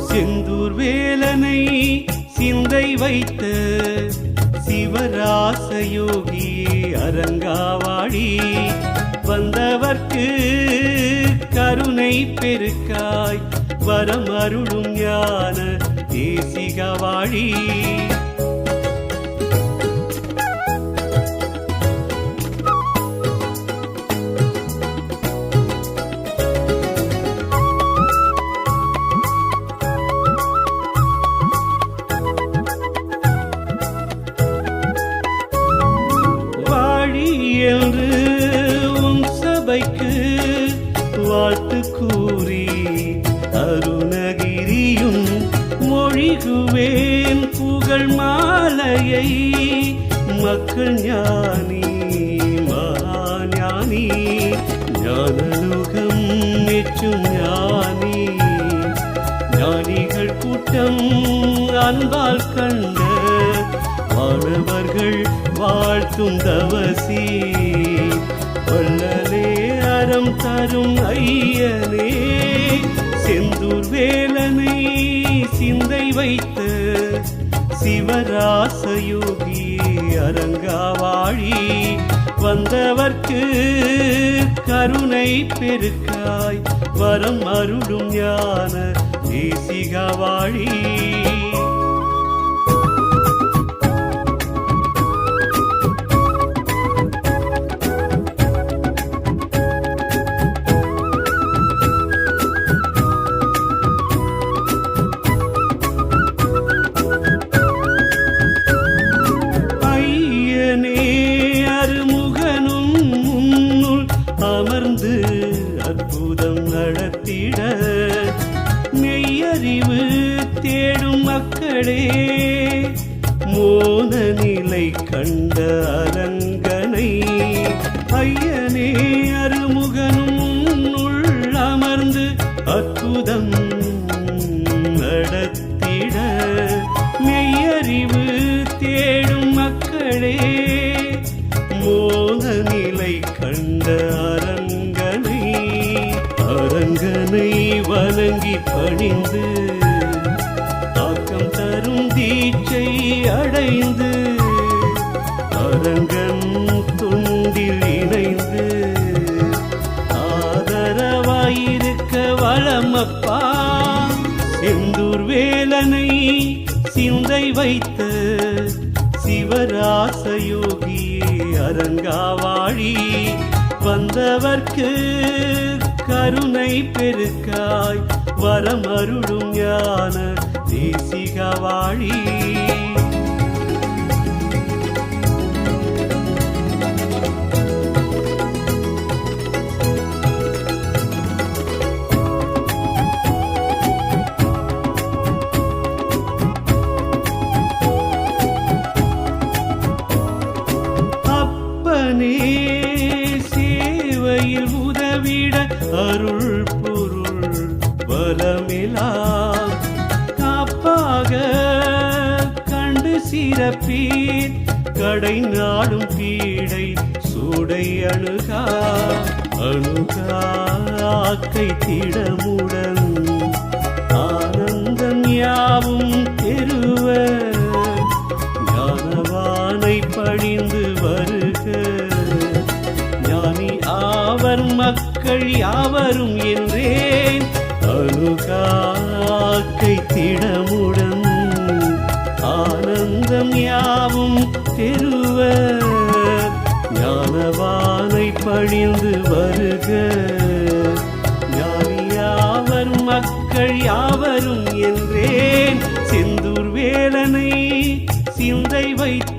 செந்தூர் வேலனை சிந்தை வைத்த சிவராசயோகி அரங்காவாடி வந்தவர்க்கு கருணை பெருக்காய் வரம் அருளும் ஞான தேசிகவாழி என்று உன் சபைக்கு வாழ்த்து கூறி அருணகிரியும் மொழிகுவேன் புகழ் மாலையை மக்கள் ஞானி மகாஞானி ஞானலுகம் மெச்சும் ஞானி ஞானிகள் கூட்டம் அன்பால் கண்ட மாணவர்கள் வாழ்த்தும் தவசி வள்ளலே அறம் தரும் ஐயனே செந்தூர் வேலனை சிந்தை வைத்த சிவராசயோகி அரங்காவாழி வந்தவர்க்கு கருணை பெருக்காய் வரம் அருளும் ஞான தேசிகவாழி அமர்ந்து அற்புதம் நடத்திட மெய்யறிவு தேடும் மக்களே மோன நிலை கண்ட அரங்கனை ஐயனே அருமுகனும் அமர்ந்து அற்புதம் நடத்திட மெய்யறிவு தேடும் மக்களே மோன நிலை கண்ட அரங்கனை வணங்கி பணிந்து ஆக்கம் தரும் தீட்சை அடைந்து அரங்கன் தொண்டில் இணைந்து ஆதரவாயிருக்க வளமப்பா செந்தூர் வேலனை சிந்தை வைத்த சிவராசயோகி அரங்காவாழி வந்தவர்க்கு கருணை பெருக்காய் வரம் அருளும் ஞான தேசிகவாழி அப்பனே சேவையில் உதவிட அருள் பொருள் வலமெலாம் காப்பாக கண்டு சிறப்பீர் கடை நாடும் பீடை சூடை அணுகா அணுகாக்கை திடமுடன் ஆனந்தம் யாவும் தெருவ ஞானவானை பணிந்து வருக ஞானி ஆவர் மக்கள் யாவரும் என்றேன் அணுகாக்கை திடமுடன் ஆனந்தம் யாவும் தெருவ ஞானவானை பணிந்து வருக ஞானி யாவர் மக்கள் யாவரும் என்றேன் செந்தூர் வேலனை சிந்தை வைத்த